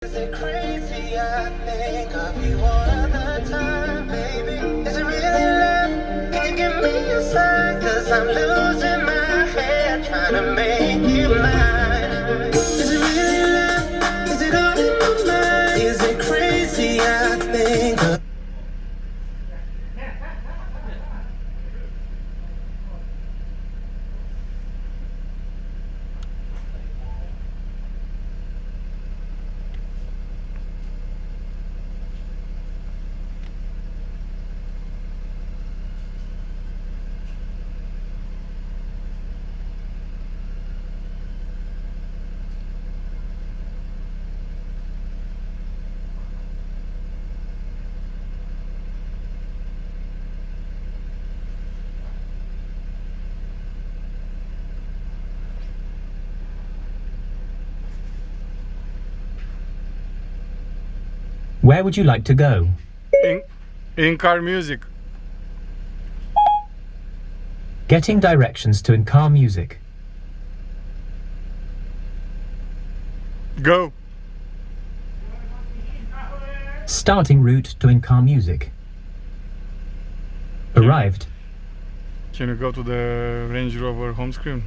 Is it crazy I think of you all the time, baby? Is it really love? Can you give me a sign? Cause I'm losing my head trying to make you mine. Is it really love? Is it all in my mind? Is it crazy I think of Where would you like to go? In car music. Getting directions to in-car music. Go. Starting route to in-car music. Arrived. Can you go to the Range Rover home screen?